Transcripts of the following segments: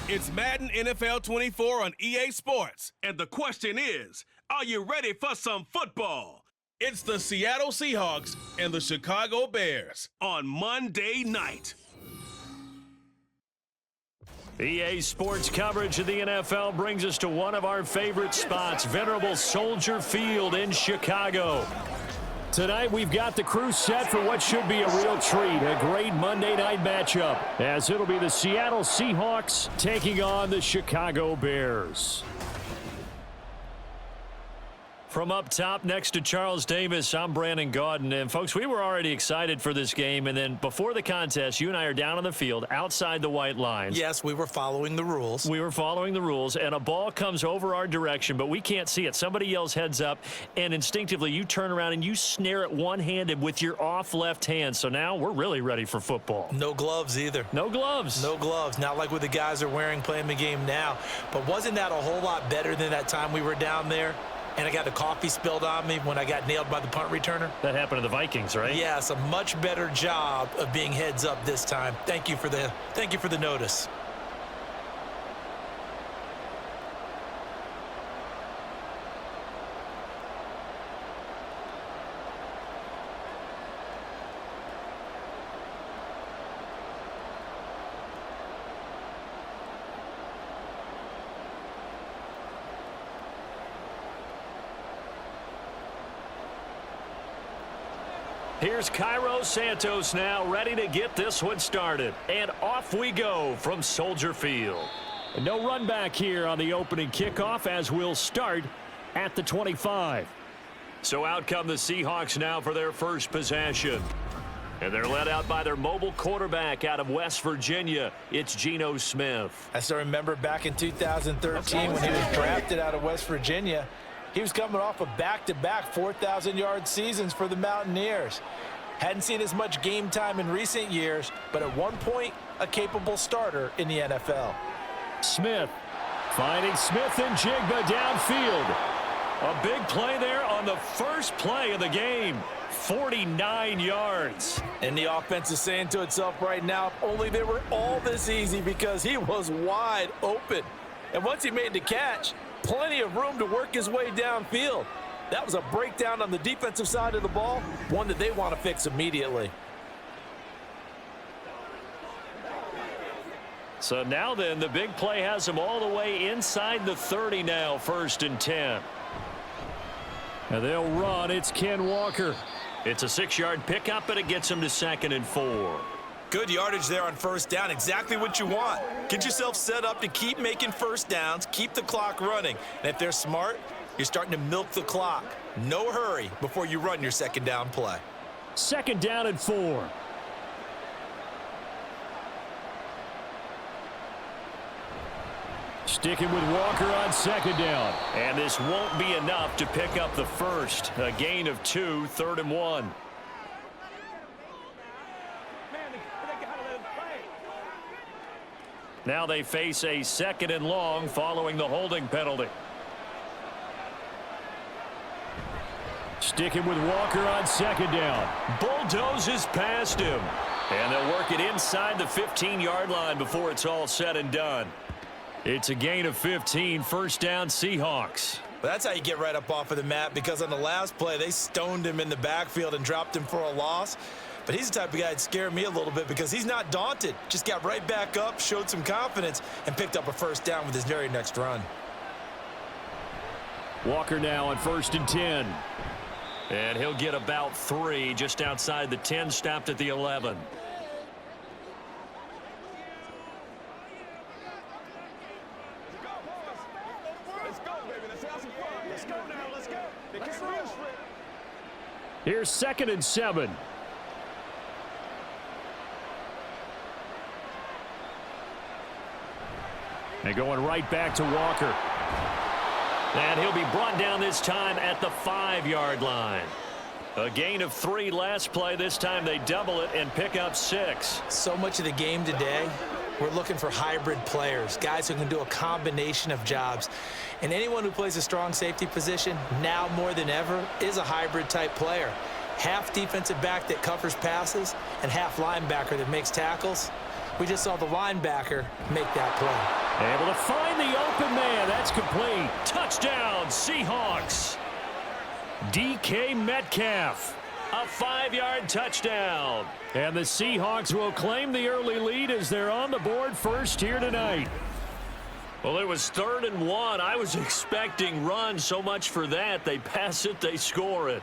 It's Madden NFL 24 on EA Sports. And the question is, are you ready for some football? It's the Seattle Seahawks and the Chicago Bears on Monday night. EA Sports coverage of the NFL brings us to one of our favorite spots, venerable Soldier Field in Chicago. Tonight, we've got the crew set for what should be a real treat, a great Monday night matchup, as it'll be the Seattle Seahawks taking on the Chicago Bears. From up top next to Charles Davis, I'm Brandon Gaudin. And, folks, we were already excited for this game. And then before the contest, you and I are down on the field outside the white lines. Yes, we were following the rules. We were following the rules, and a ball comes over our direction, but we can't see it. Somebody yells heads up, and instinctively you turn around and you snare it one-handed with your off left hand. So now we're really ready for football. No gloves either. No gloves. No gloves. Not like what the guys are wearing playing the game now. But wasn't that a whole lot better than that time we were down there? And I got the coffee spilled on me when I got nailed by the punt returner. That happened to the Vikings, right? Yes, a much better job of being heads up this time. Thank you for the notice. Here's Cairo Santos now ready to get this one started. And off we go from Soldier Field. And no run back here on the opening kickoff as we'll start at the 25. So out come the Seahawks now for their first possession. And they're led out by their mobile quarterback out of West Virginia. It's Geno Smith. I still remember back in 2013 when he was drafted out of West Virginia. He was coming off of back-to-back 4,000-yard seasons for the Mountaineers. Hadn't seen as much game time in recent years, but at one point, a capable starter in the NFL. Smith finding Smith and Jigba downfield. A big play there on the first play of the game. 49 yards. And the offense is saying to itself right now, if only they were all this easy, because he was wide open. And once he made the catch, plenty of room to work his way downfield. That was a breakdown on the defensive side of the ball, one that they want to fix immediately. So now then, the big play has them all the way inside the 30 now, 1st and 10. And they'll run. It's Ken Walker. It's a 6-yard pickup, and it gets them to 2nd and 4. Good yardage there on first down. Exactly what you want. Get yourself set up to keep making first downs, keep the clock running. And if they're smart, you're starting to milk the clock. No hurry before you run your second down play. 2nd down and 4. Sticking with Walker on 2nd down. And this won't be enough to pick up the first. A gain of 2, 3rd and 1. Now they face a 2nd and long following the holding penalty. Sticking with Walker on 2nd down. Bulldozes past him. And they'll work it inside the 15-yard line before it's all said and done. It's a gain of 15, 1st down Seahawks. Well, that's how you get right up off of the mat, because on the last play, they stoned him in the backfield and dropped him for a loss. But he's the type of guy that scared me a little bit because he's not daunted. Just got right back up, showed some confidence, and picked up a 1st down with his very next run. Walker now on 1st and 10. And he'll get about 3 just outside the 10, stopped at the 11. Here's 2nd and 7. And going right back to Walker. And he'll be brought down this time at the 5-yard line. A gain of 3 last play. This time they double it and pick up 6. So much of the game today, we're looking for hybrid players, guys who can do a combination of jobs. And anyone who plays a strong safety position, now more than ever, is a hybrid type player. Half defensive back that covers passes and half linebacker that makes tackles. We just saw the linebacker make that play. Able to find the open man. That's complete. Touchdown, Seahawks. DK Metcalf. A 5-yard touchdown. And the Seahawks will claim the early lead as they're on the board first here tonight. Well, it was 3rd and 1. I was expecting run, so much for that. They pass it, they score it.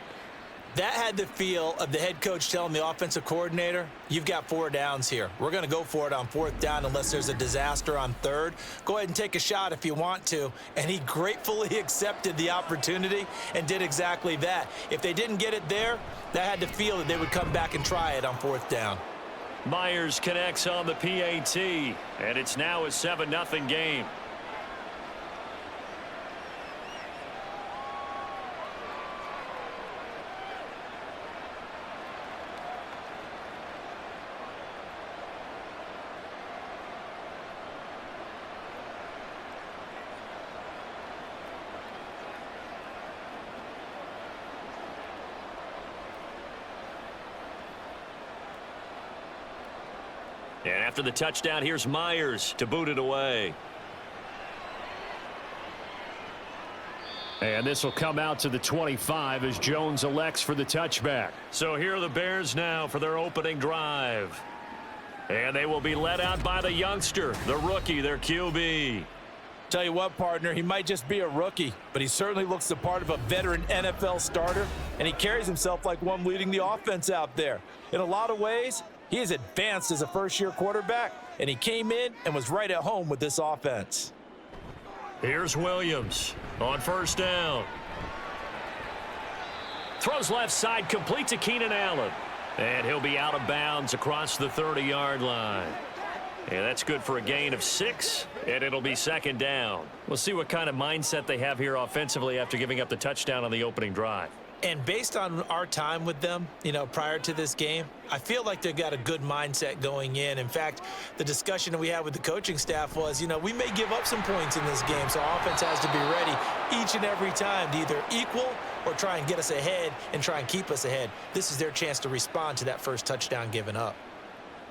That had the feel of the head coach telling the offensive coordinator, you've got 4 downs here. We're going to go for it on 4th down unless there's a disaster on 3rd. Go ahead and take a shot if you want to. And he gratefully accepted the opportunity and did exactly that. If they didn't get it there, that had the feel that they would come back and try it on 4th down. Myers connects on the PAT, and it's now a 7-0 game. And after the touchdown, here's Myers to boot it away. And this will come out to the 25 as Jones elects for the touchback. So here are the Bears now for their opening drive. And they will be led out by the youngster, the rookie, their QB. Tell you what, partner, he might just be a rookie, but he certainly looks the part of a veteran NFL starter, and he carries himself like one leading the offense out there. In a lot of ways, he is advanced as a first-year quarterback, and he came in and was right at home with this offense. Here's Williams on 1st down. Throws left side, complete to Keenan Allen. And he'll be out of bounds across the 30-yard line. And that's good for a gain of 6, and it'll be 2nd down. We'll see what kind of mindset they have here offensively after giving up the touchdown on the opening drive. And based on our time with them, prior to this game, I feel like they've got a good mindset going in. In fact, the discussion that we had with the coaching staff was, we may give up some points in this game, so our offense has to be ready each and every time to either equal or try and get us ahead and try and keep us ahead. This is their chance to respond to that first touchdown given up.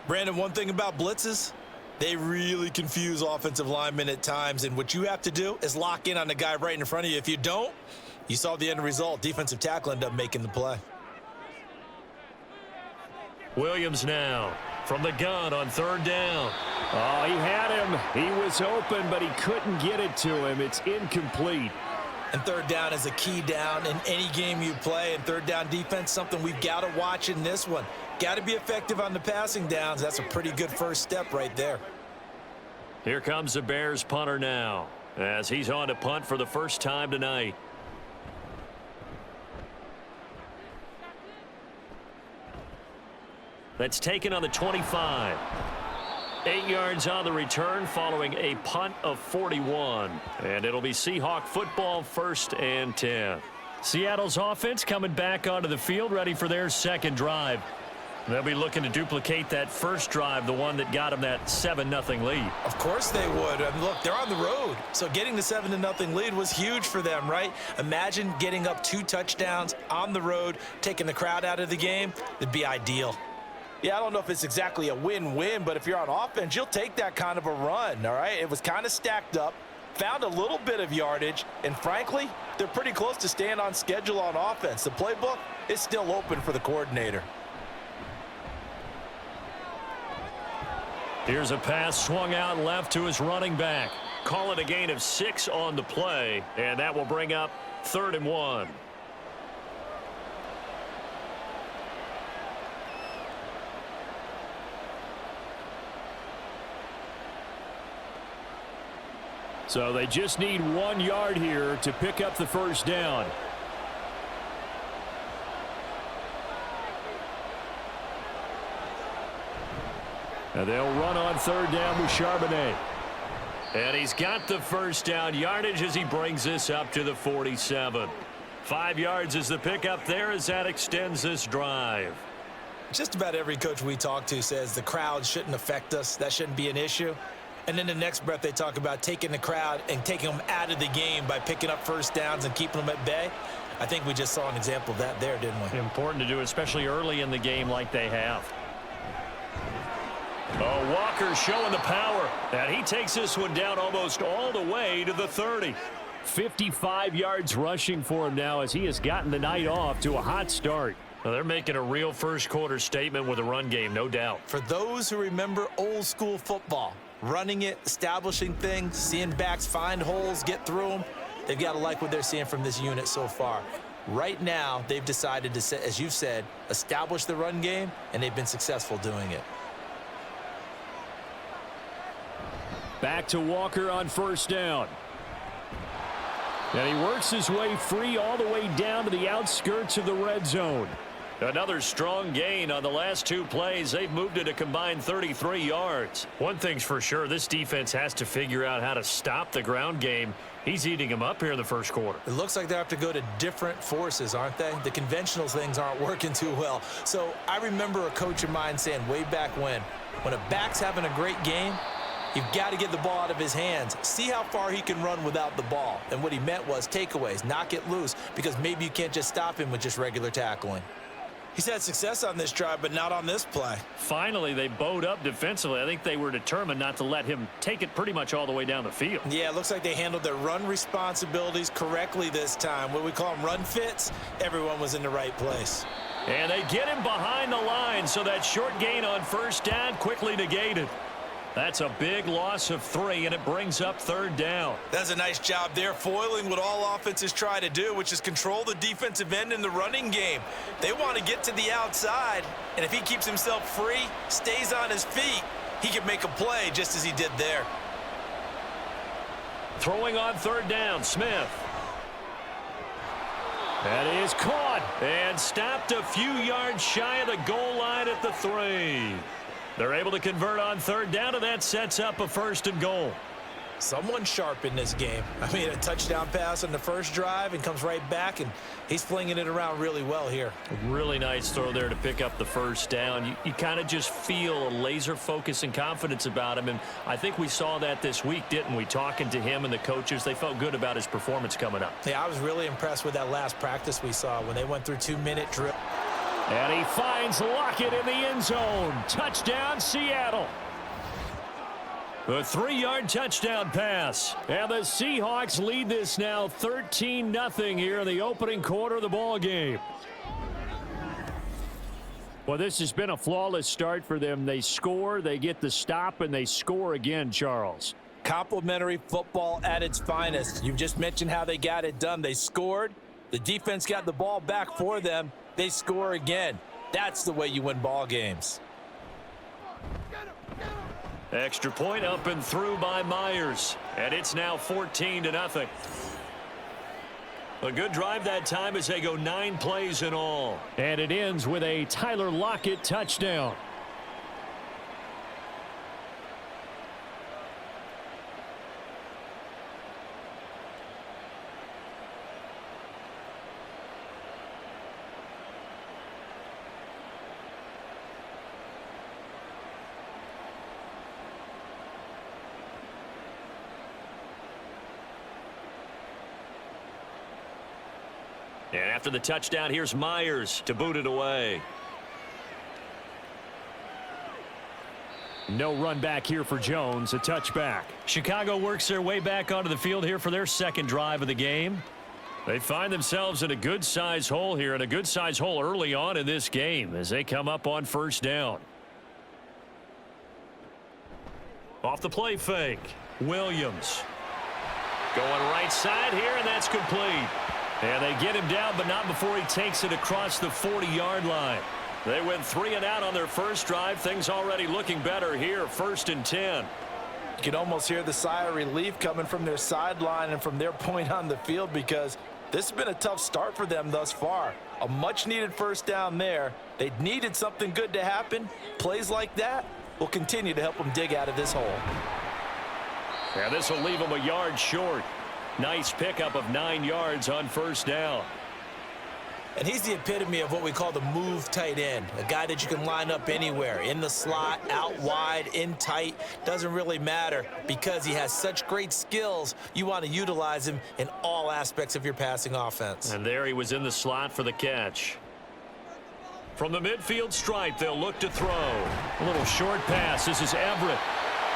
Brandon, one thing about blitzes, they really confuse offensive linemen at times, and what you have to do is lock in on the guy right in front of you. If you don't, you saw the end result. Defensive tackle ended up making the play. Williams now from the gun on 3rd down. Oh, he had him. He was open, but he couldn't get it to him. It's incomplete. And 3rd down is a key down in any game you play. And 3rd down defense, something we've got to watch in this one. Got to be effective on the passing downs. That's a pretty good first step right there. Here comes the Bears punter now as he's on to punt for the first time tonight. That's taken on the 25. 8 yards on the return following a punt of 41. And it'll be Seahawk football, 1st and 10. Seattle's offense coming back onto the field, ready for their 2nd drive. They'll be looking to duplicate that first drive, the one that got them that 7-0 lead. Of course they would. I mean, look, they're on the road. So getting the 7-0 lead was huge for them, right? Imagine getting up 2 touchdowns on the road, taking the crowd out of the game. It'd be ideal. Yeah, I don't know if it's exactly a win-win, but if you're on offense, you'll take that kind of a run, all right? It was kind of stacked up, found a little bit of yardage, and frankly, they're pretty close to staying on schedule on offense. The playbook is still open for the coordinator. Here's a pass swung out left to his running back. Call it a gain of 6 on the play, and that will bring up 3rd and 1. So they just need 1 yard here to pick up the first down. And they'll run on 3rd down with Charbonnet. And he's got the first down yardage as he brings this up to the 47. 5 yards is the pickup there as that extends this drive. Just about every coach we talk to says the crowd shouldn't affect us. That shouldn't be an issue. And then the next breath they talk about taking the crowd and taking them out of the game by picking up first downs and keeping them at bay. I think we just saw an example of that there, didn't we? Important to do, especially early in the game like they have. A Walker showing the power. And he takes this one down almost all the way to the 30. 55 yards rushing for him now as he has gotten the night off to a hot start. Well, they're making a real first quarter statement with a run game, no doubt. For those who remember old school football, running it, establishing things, seeing backs find holes, get through them, they've got to like what they're seeing from this unit so far. Right now, they've decided to, as you've said, establish the run game, and they've been successful doing it. Back to Walker on first down. And he works his way free all the way down to the outskirts of the red zone. Another strong gain on the last two plays. They've moved it a combined 33 yards. One thing's for sure, this defense has to figure out how to stop the ground game. He's eating them up here in the first quarter. It looks like they have to go to different forces, aren't they? The conventional things aren't working too well. So I remember a coach of mine saying way back when a back's having a great game, you've got to get the ball out of his hands. See how far he can run without the ball. And what he meant was takeaways, knock it loose, because maybe you can't just stop him with just regular tackling. He's had success on this drive, but not on this play. Finally, they bowed up defensively. I think they were determined not to let him take it pretty much all the way down the field. Yeah, it looks like they handled their run responsibilities correctly this time. What we call them run fits, everyone was in the right place. And they get him behind the line, so that short gain on first down quickly negated. That's a big loss of 3, and it brings up third down. That's a nice job there, foiling what all offenses try to do, which is control the defensive end in the running game. They want to get to the outside, and if he keeps himself free, stays on his feet, he can make a play just as he did there. Throwing on third down, Smith. That is caught and stopped a few yards shy of the goal line at the 3. They're able to convert on third down, and that sets up a first and goal. Someone sharp in this game. I mean, a touchdown pass on the first drive and comes right back, and he's flinging it around really well here. Really nice throw there to pick up the first down. You kind of just feel a laser focus and confidence about him, and I think we saw that this week, didn't we? Talking to him and the coaches, they felt good about his performance coming up. Yeah, I was really impressed with that last practice we saw when they went through 2-minute drill. And he finds Lockett in the end zone. Touchdown, Seattle. A 3-yard touchdown pass. And the Seahawks lead this now 13-0 here in the opening quarter of the ball game. Well, this has been a flawless start for them. They score, they get the stop, and they score again, Charles. Complimentary football at its finest. You just mentioned how they got it done. They scored. The defense got the ball back for them. They score again. That's the way you win ball games. Extra point up and through by Myers. And it's now 14-0. A good drive that time as they go 9 plays in all. And it ends with a Tyler Lockett touchdown. And after the touchdown, here's Myers to boot it away. No run back here for Jones, a touchback. Chicago works their way back onto the field here for their second drive of the game. They find themselves in a good-sized hole here, and a good-sized hole early on in this game as they come up on first down. Off the play fake, Williams. Going right side here, and that's complete. And they get him down, but not before he takes it across the 40-yard line. They went 3 and out on their first drive. Things already looking better here, 1st and 10. You can almost hear the sigh of relief coming from their sideline and from their point on the field, because this has been a tough start for them thus far. A much-needed first down there. They needed something good to happen. Plays like that will continue to help them dig out of this hole. Yeah, this will leave them a yard short. Nice pickup of 9 yards on first down. And he's the epitome of what we call the move tight end. A guy that you can line up anywhere, in the slot, out wide, in tight. Doesn't really matter because he has such great skills. You want to utilize him in all aspects of your passing offense. And there he was in the slot for the catch. From the midfield stripe, they'll look to throw. A little short pass. This is Everett.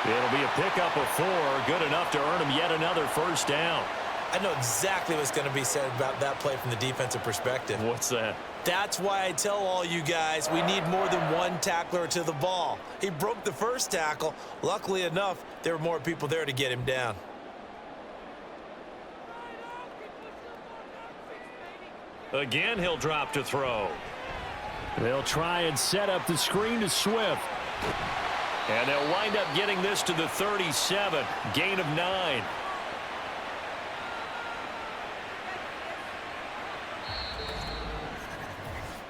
It'll be a pickup of 4. Good enough to earn him yet another first down. I know exactly what's going to be said about that play from the defensive perspective. What's that? That's why I tell all you guys we need more than one tackler to the ball. He broke the first tackle. Luckily enough, there were more people there to get him down. Again, he'll drop to throw. They'll try and set up the screen to Swift. And they'll wind up getting this to the 37. Gain of 9.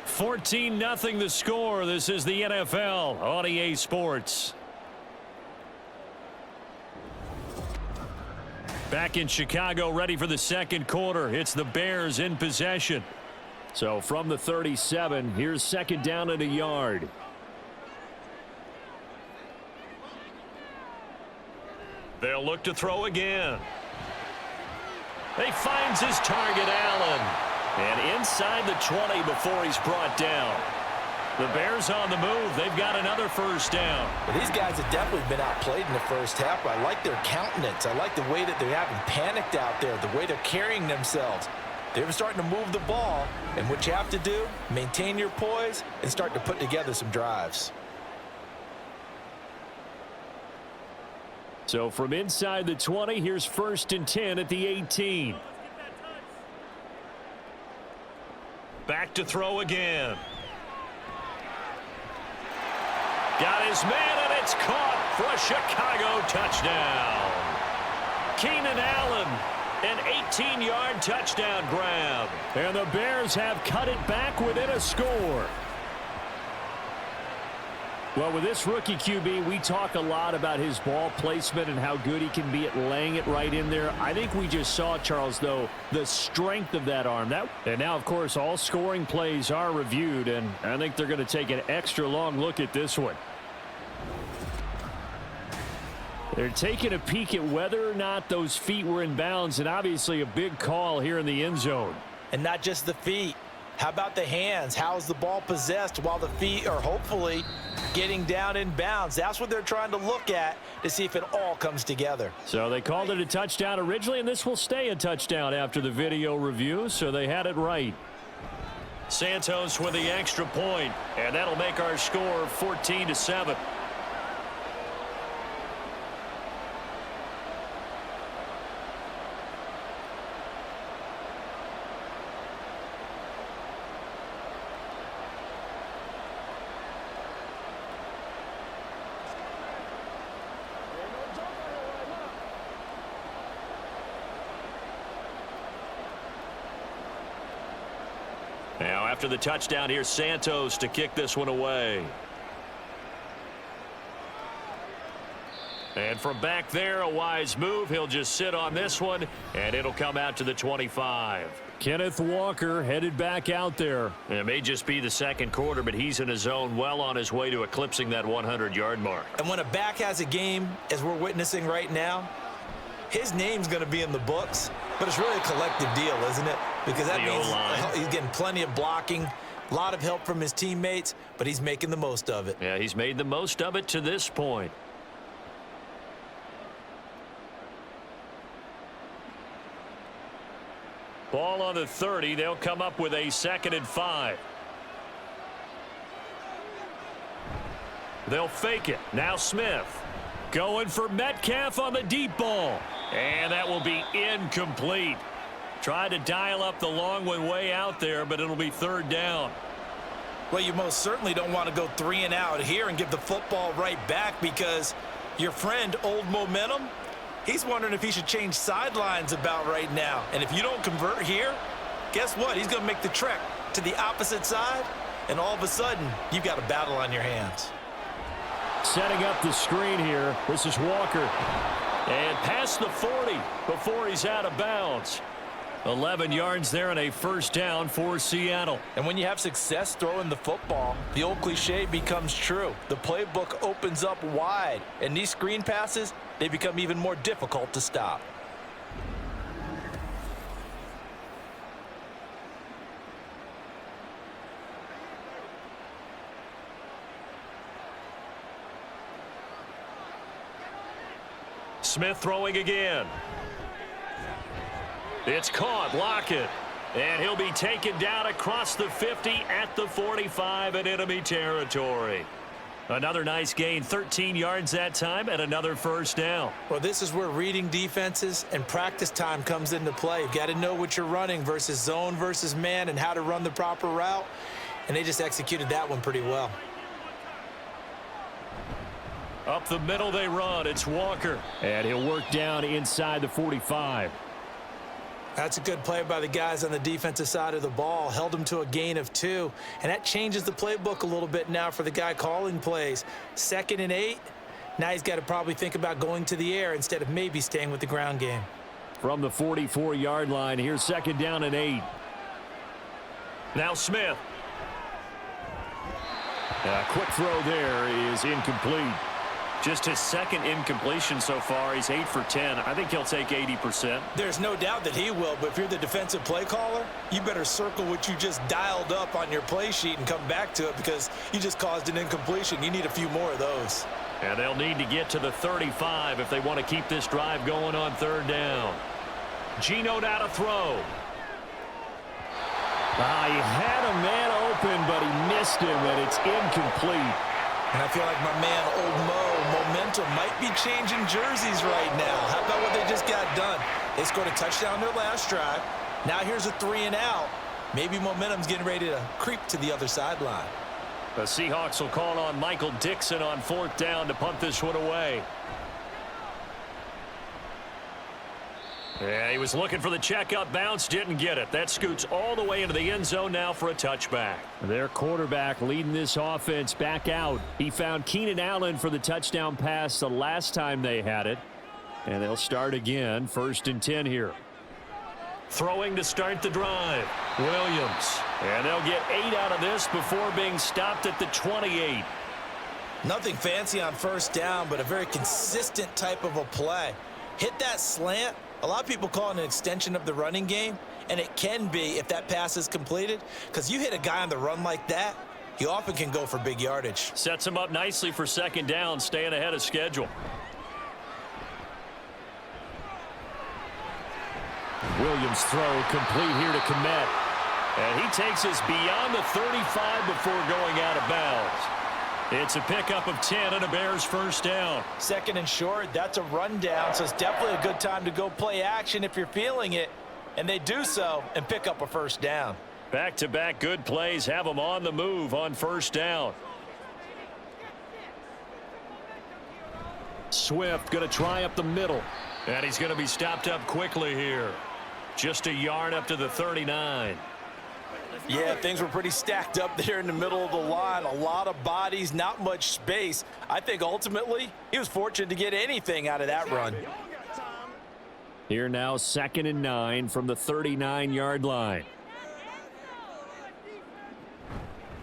$14-0 the score. This is the NFL on EA Sports. Back in Chicago, ready for the second quarter. It's the Bears in possession. So from the 37, here's second down and a yard. They'll look to throw again. He finds his target, Allen. And inside the 20 before he's brought down. The Bears on the move. They've got another first down. Well, these guys have definitely been outplayed in the first half. I like their countenance. I like the way that they haven't panicked out there, the way they're carrying themselves. They're starting to move the ball, and what you have to do, maintain your poise and start to put together some drives. So from inside the 20, here's 1st and 10 at the 18. Back to throw again. Got his man, and it's caught for a Chicago touchdown. Keenan Allen, an 18-yard touchdown grab. And the Bears have cut it back within a score. Well, with this rookie QB, we talk a lot about his ball placement and how good he can be at laying it right in there. I think we just saw, Charles, though, the strength of that arm. And now, of course, all scoring plays are reviewed, and I think they're going to take an extra long look at this one. They're taking a peek at whether or not those feet were in bounds, and obviously a big call here in the end zone. And not just the feet. How about the hands? How's the ball possessed while the feet are hopefully getting down in bounds? That's what they're trying to look at to see if it all comes together. So they called it a touchdown originally, and this will stay a touchdown after the video review, so they had it right. Santos with the extra point, and that'll make our score 14-7. Now, after the touchdown, here's Santos to kick this one away. And from back there, a wise move. He'll just sit on this one, and it'll come out to the 25. Kenneth Walker headed back out there. It may just be the second quarter, but he's in his zone, well on his way to eclipsing that 100-yard mark. And when a back has a game, as we're witnessing right now, his name's going to be in the books, but it's really a collective deal, isn't it? Because that means he's getting plenty of blocking, a lot of help from his teammates, but he's making the most of it. Yeah, he's made the most of it to this point. Ball on the 30. They'll come up with a 2nd and 5. They'll fake it. Now Smith. Going for Metcalf on the deep ball. And that will be incomplete. Try to dial up the long one way out there, but it'll be 3rd down. Well, you most certainly don't want to go 3 and out here and give the football right back, because your friend, Old Momentum, he's wondering if he should change sidelines about right now. And if you don't convert here, guess what? He's going to make the trek to the opposite side, and all of a sudden, you've got a battle on your hands. Setting up the screen here. This is Walker. And past the 40 before he's out of bounds. 11 yards there and a 1st down for Seattle. And when you have success throwing the football, the old cliche becomes true. The playbook opens up wide, and these screen passes, they become even more difficult to stop. Smith throwing again. It's caught. Lockett. And he'll be taken down across the 50 at the 45 in enemy territory. Another nice gain, 13 yards that time, and another first down. Well, this is where reading defenses and practice time comes into play. You've got to know what you're running versus zone versus man and how to run the proper route. And they just executed that one pretty well. Up the middle they run. It's Walker. And he'll work down inside the 45. That's a good play by the guys on the defensive side of the ball. Held them to a gain of 2. And that changes the playbook a little bit now for the guy calling plays. 2nd and 8. Now he's got to probably think about going to the air instead of maybe staying with the ground game. From the 44-yard line, here's 2nd down and 8. Now Smith. A quick throw there is incomplete. Just his 2nd incompletion so far. He's 8 for 10. I think he'll take 80%. There's no doubt that he will, but if you're the defensive play caller, you better circle what you just dialed up on your play sheet and come back to it because you just caused an incompletion. You need a few more of those. And they'll need to get to the 35 if they want to keep this drive going on 3rd down. Geno now to throw. He had a man open, but he missed him, and it's incomplete. And I feel like my man, Old Mo, momentum might be changing jerseys right now. How about what they just got done? They scored a touchdown their last drive. Now here's a 3 and out. Maybe momentum's getting ready to creep to the other sideline. The Seahawks will call on Michael Dixon on 4th down to punt this one away. Yeah, he was looking for the checkup bounce, didn't get it. That scoots all the way into the end zone now for a touchback. Their quarterback leading this offense back out. He found Keenan Allen for the touchdown pass the last time they had it. And they'll start again, 1st and 10 here. Throwing to start the drive, Williams. And they'll get 8 out of this before being stopped at the 28. Nothing fancy on 1st down, but a very consistent type of a play. Hit that slant. A lot of people call it an extension of the running game, and it can be if that pass is completed, because you hit a guy on the run like that, you often can go for big yardage. Sets him up nicely for 2nd down, staying ahead of schedule. Williams throw complete here to Kmet. And he takes us beyond the 35 before going out of bounds. It's a pickup of 10 and a Bears 1st down. 2nd and short, that's a rundown, so it's definitely a good time to go play action if you're feeling it. And they do so and pick up a 1st down. Back-to-back good plays have them on the move on 1st down. Swift going to try up the middle. And he's going to be stopped up quickly here. Just a yard up to the 39. Yeah, things were pretty stacked up there in the middle of the line. A lot of bodies, not much space. I think ultimately he was fortunate to get anything out of that run. Here now 2nd and 9 from the 39-yard line.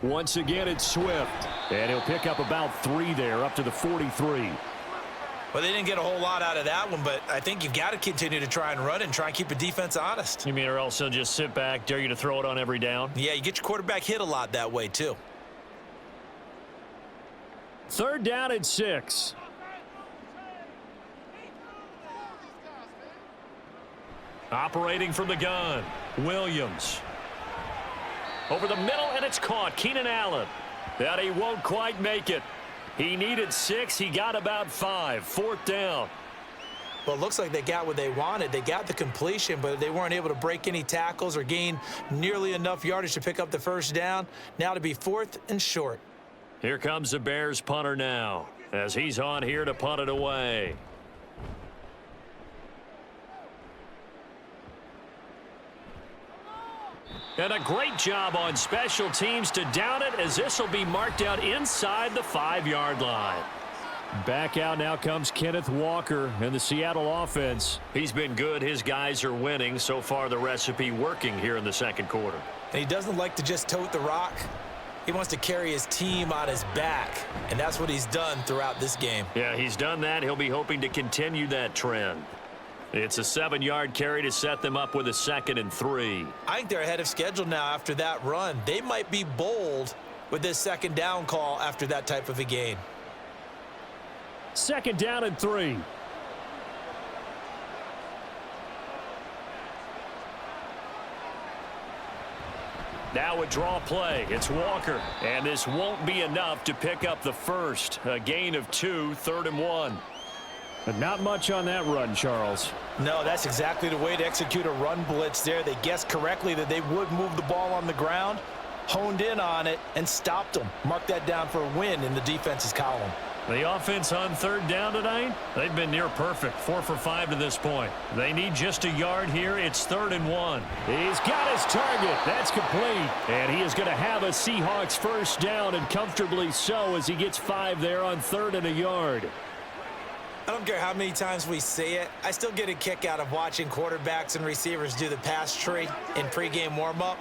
Once again, it's Swift. And he'll pick up about 3 there, up to the 43. Well, they didn't get a whole lot out of that one, but I think you've got to continue to try and run and try and keep a defense honest. You mean or else they'll just sit back, dare you to throw it on every down? Yeah, you get your quarterback hit a lot that way, too. 3rd down and 6. Operating from the gun, Williams. Over the middle, and it's caught. Keenan Allen. That he won't quite make it. He needed 6. He got about 5. 4th down. Well, it looks like they got what they wanted. They got the completion, but they weren't able to break any tackles or gain nearly enough yardage to pick up the 1st down. Now to be 4th and short. Here comes the Bears punter now as he's on here to punt it away. And a great job on special teams to down it, as this will be marked out inside the 5-yard line. Back out now comes Kenneth Walker and the Seattle offense. He's been good. His guys are winning. So far, the recipe working here in the 2nd quarter. And he doesn't like to just tote the rock. He wants to carry his team on his back, and that's what he's done throughout this game. Yeah, he's done that. He'll be hoping to continue that trend. It's a 7-yard carry to set them up with a 2nd and 3. I think they're ahead of schedule now after that run. They might be bold with this 2nd down call after that type of a gain. 2nd down and 3. Now a draw play. It's Walker. And this won't be enough to pick up the first. A gain of 2, 3rd and 1. But not much on that run, Charles. No, that's exactly the way to execute a run blitz there. They guessed correctly that they would move the ball on the ground, honed in on it, and stopped them. Mark that down for a win in the defense's column. The offense on 3rd down tonight, they've been near perfect. 4 for 5 to this point. They need just a yard here. It's 3rd and 1. He's got his target. That's complete. And he is going to have a Seahawks first down, and comfortably so, as he gets 5 there on 3rd and a yard. I don't care how many times we say it, I still get a kick out of watching quarterbacks and receivers do the pass tree in pregame warm-up.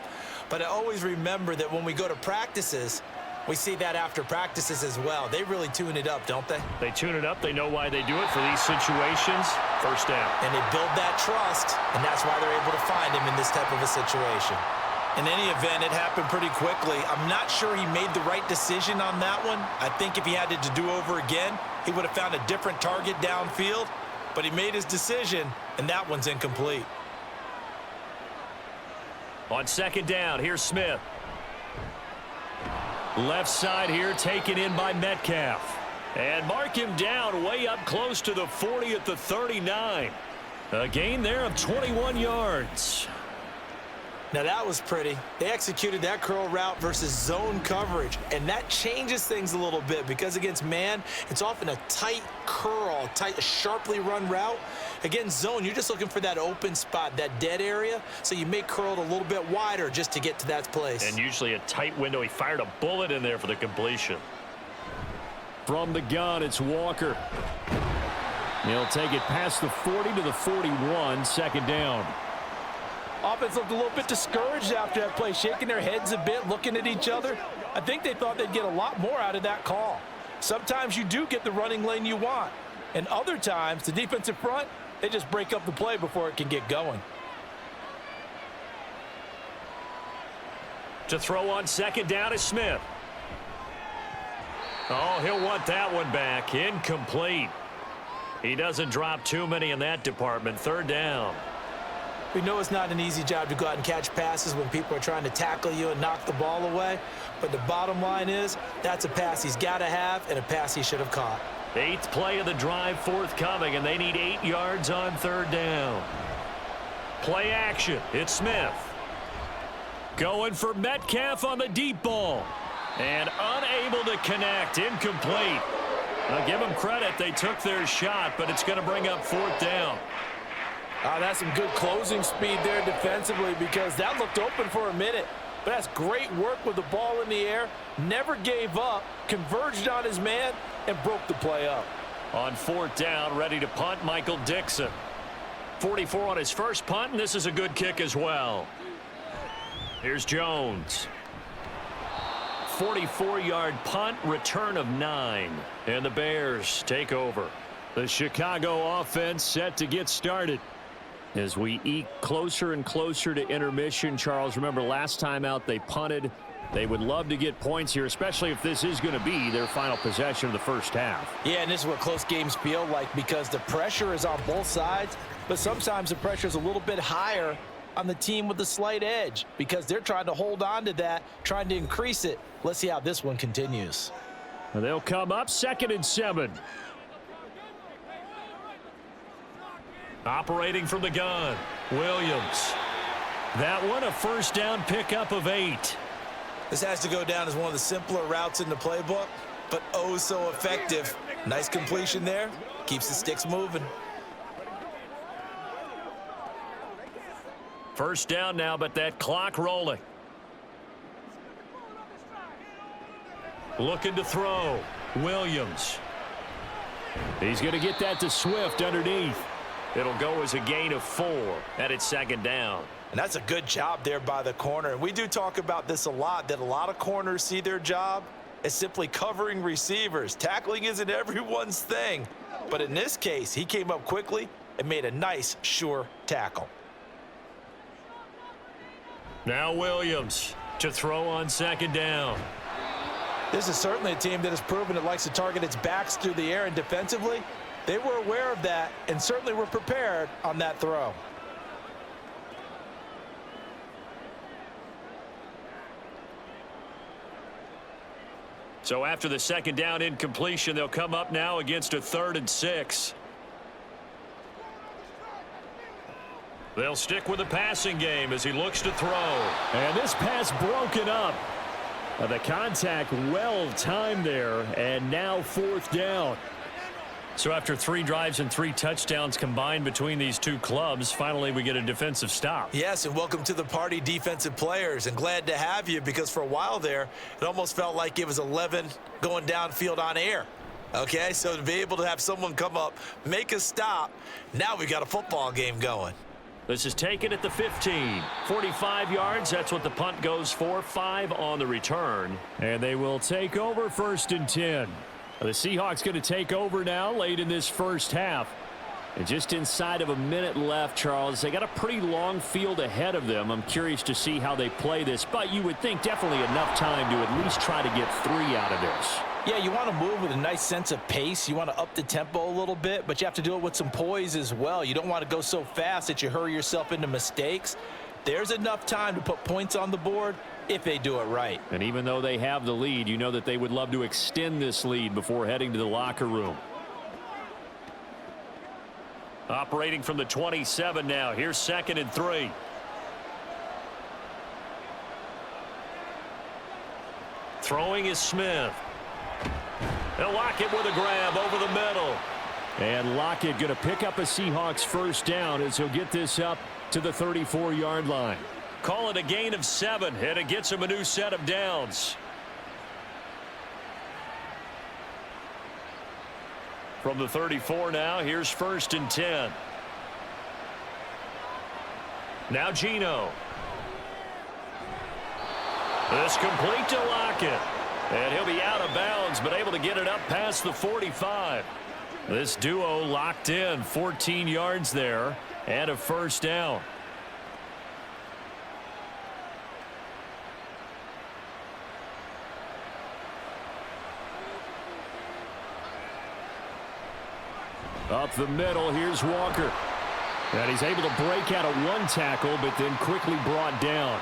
But I always remember that when we go to practices, we see that after practices as well. They really tune it up, don't they? They tune it up. They know why they do it for these situations. First down. And they build that trust, and that's why they're able to find him in this type of a situation. In any event, it happened pretty quickly. I'm not sure he made the right decision on that one. I think if he had it to do over again, he would have found a different target downfield. But he made his decision, and that one's incomplete. On 2nd down, here's Smith. Left side here taken in by Metcalf. And mark him down way up close to the 40 at the 39. A gain there of 21 yards. Now that was pretty. They executed that curl route versus zone coverage, and that changes things a little bit because against man, it's often a tight curl, sharply run route. Against zone, you're just looking for that open spot, that dead area, so you may curl it a little bit wider just to get to that place. And usually a tight window. He fired a bullet in there for the completion. From the gun, it's Walker. He'll take it past the 40 to the 41, 2nd down. Offense looked a little bit discouraged after that play, shaking their heads a bit, looking at each other. I think they thought they'd get a lot more out of that call. Sometimes you do get the running lane you want, and other times the defensive front, they just break up the play before it can get going. To throw on 2nd down is Smith. Oh, he'll want that one back. Incomplete. He doesn't drop too many in that department. 3rd down. We know it's not an easy job to go out and catch passes when people are trying to tackle you and knock the ball away. But the bottom line is that's a pass he's got to have and a pass he should have caught. 8th play of the drive forthcoming, and they need 8 yards on 3rd down. Play action. It's Smith. Going for Metcalf on the deep ball. And unable to connect. Incomplete. I'll give them credit. They took their shot, but it's going to bring up 4th down. That's some good closing speed there defensively because that looked open for a minute. But that's great work with the ball in the air. Never gave up, converged on his man, and broke the play up. On 4th down, ready to punt, Michael Dixon. 44 on his first punt, and this is a good kick as well. Here's Jones. 44-yard punt, return of 9. And the Bears take over. The Chicago offense set to get started. As we eke closer and closer to intermission, Charles, remember last time out they punted. They would love to get points here, especially if this is going to be their final possession of the first half. Yeah, and this is what close games feel like because the pressure is on both sides, but sometimes the pressure is a little bit higher on the team with the slight edge because they're trying to hold on to that, trying to increase it. Let's see how this one continues. And they'll come up 2nd and 7. Operating from the gun, Williams. That one a first down pickup of 8. This has to go down as one of the simpler routes in the playbook, but oh so effective. Nice completion there. Keeps the sticks moving. First down now, but that clock rolling. Looking to throw, Williams. He's going to get that to Swift underneath. It'll go as a gain of 4 at its 2nd down. And that's a good job there by the corner. And we do talk about this a lot, that a lot of corners see their job as simply covering receivers. Tackling isn't everyone's thing. But in this case, he came up quickly and made a nice, sure tackle. Now Williams to throw on 2nd down. This is certainly a team that has proven it likes to target its backs through the air and defensively. They were aware of that and certainly were prepared on that throw. So after the second down incompletion, they'll come up now against a 3rd and 6. They'll stick with the passing game as he looks to throw. And this pass broken up. The contact well timed there, and now 4th down. So after 3 drives and 3 touchdowns combined between these two clubs, finally we get a defensive stop. Yes, and welcome to the party, defensive players, and glad to have you, because for a while there, it almost felt like it was 11 going downfield on air. Okay, so to be able to have someone come up, make a stop, now we got a football game going. This is taken at the 15. 45 yards, that's what the punt goes for. 5 on the return. And they will take over 1st and 10. The Seahawks going to take over now late in this first half. And just inside of a minute left, Charles. They got a pretty long field ahead of them. I'm curious to see how they play this. But you would think definitely enough time to at least try to get 3 out of this. Yeah, you want to move with a nice sense of pace. You want to up the tempo a little bit, but you have to do it with some poise as well. You don't want to go so fast that you hurry yourself into mistakes. There's enough time to put points on the board if they do it right. And even though they have the lead, you know that they would love to extend this lead before heading to the locker room. Operating from the 27 now. Here's 2nd and 3. Throwing is Smith. They'll lock it with a grab over the middle. And Lockett going to pick up a Seahawks 1st down as he'll get this up to the 34-yard line. Call it a gain of 7, and it gets him a new set of downs. From the 34 now, here's 1st and 10. Now Geno. This complete to Lockett. And he'll be out of bounds, but able to get it up past the 45. This duo locked in, 14 yards there, and a 1st down. Up the middle, here's Walker. And he's able to break out of 1 tackle, but then quickly brought down.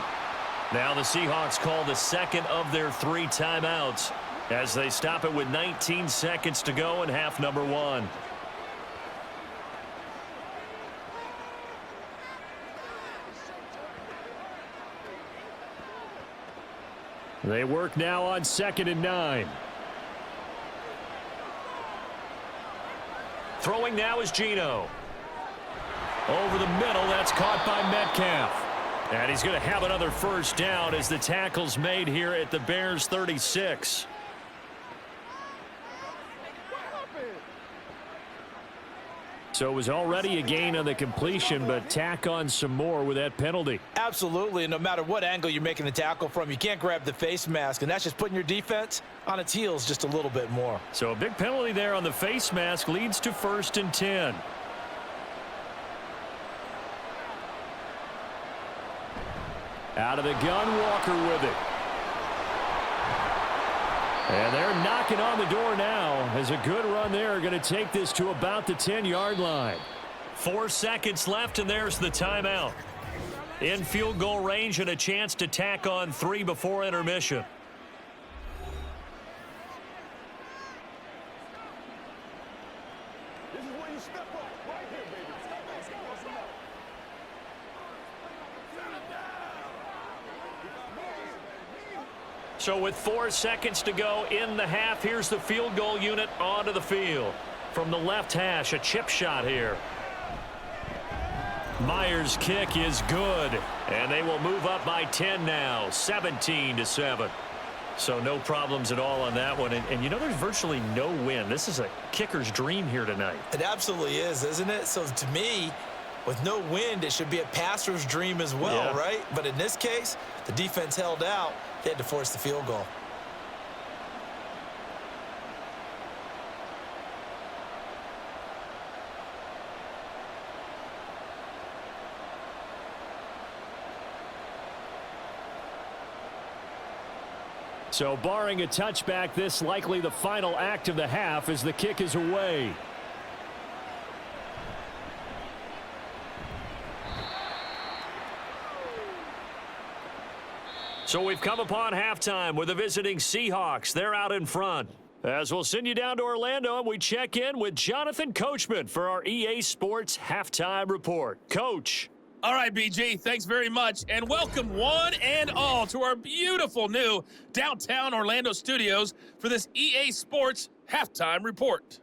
Now the Seahawks call the 2nd of their 3 timeouts as they stop it with 19 seconds to go in half number 1. They work now on 2nd and 9. Throwing now is Geno. Over the middle, that's caught by Metcalf. And he's going to have another 1st down as the tackle's made here at the Bears 36. So it was already a gain on the completion, but tack on some more with that penalty. Absolutely, and no matter what angle you're making the tackle from, you can't grab the face mask, and that's just putting your defense on its heels just a little bit more. So a big penalty there on the face mask leads to 1st and 10. Out of the gun, Walker with it. And they're knocking on the door now as a good run there. Going to take this to about the 10-yard line. 4 seconds left, and there's the timeout. In field goal range and a chance to tack on 3 before intermission. So with 4 seconds to go in the half, here's the field goal unit onto the field. From the left hash, a chip shot here. Myers' kick is good, and they will move up by 10 now, 17-7. So no problems at all on that one. And you know, there's virtually no wind. This is a kicker's dream here tonight. It absolutely is, isn't it? So to me, with no wind, it should be a passer's dream as well, right? But in this case, the defense held out. They had to force the field goal. So barring a touchback, this likely the final act of the half as the kick is away. So we've come upon halftime with the visiting Seahawks. They're out in front. As we'll send you down to Orlando, and we check in with Jonathan Coachman for our EA Sports Halftime Report. Coach. All right, BG, thanks very much, and welcome one and all to our beautiful new downtown Orlando studios for this EA Sports Halftime Report.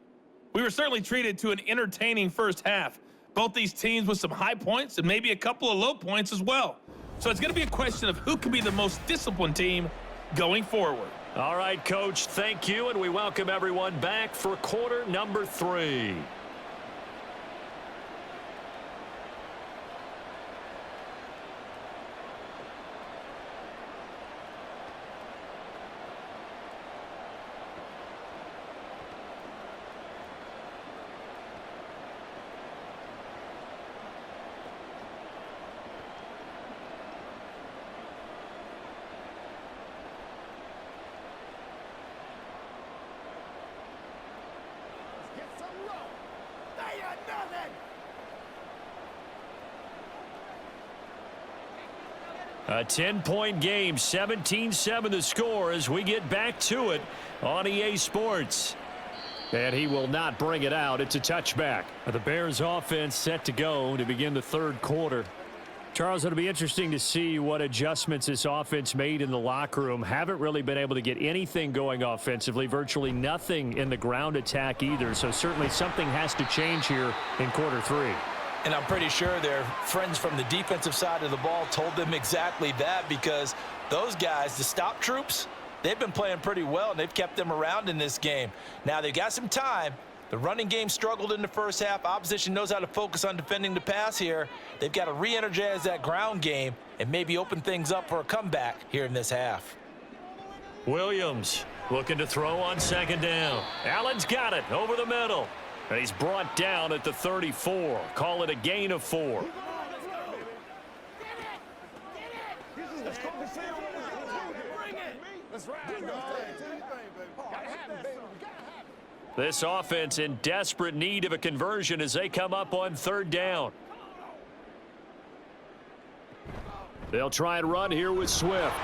We were certainly treated to an entertaining first half. Both these teams with some high points and maybe a couple of low points as well. So it's going to be a question of who can be the most disciplined team going forward. All right, Coach, thank you, and we welcome everyone back for quarter number 3. A 10-point game, 17-7 the score as we get back to it on EA Sports. And he will not bring it out. It's a touchback. The Bears offense set to go to begin the third quarter. Charles, it'll be interesting to see what adjustments this offense made in the locker room. Haven't really been able to get anything going offensively, virtually nothing in the ground attack either. So certainly something has to change here in quarter 3. And I'm pretty sure their friends from the defensive side of the ball told them exactly that, because those guys, the stop troops, they've been playing pretty well, and they've kept them around in this game. Now, they've got some time. The running game struggled in the first half. Opposition knows how to focus on defending the pass here. They've got to re-energize that ground game and maybe open things up for a comeback here in this half. Williams looking to throw on second down. Allen's got it over the middle. And he's brought down at the 34. Call it a gain of 4. This offense in desperate need of a conversion as they come up on third down. They'll try and run here with Swift.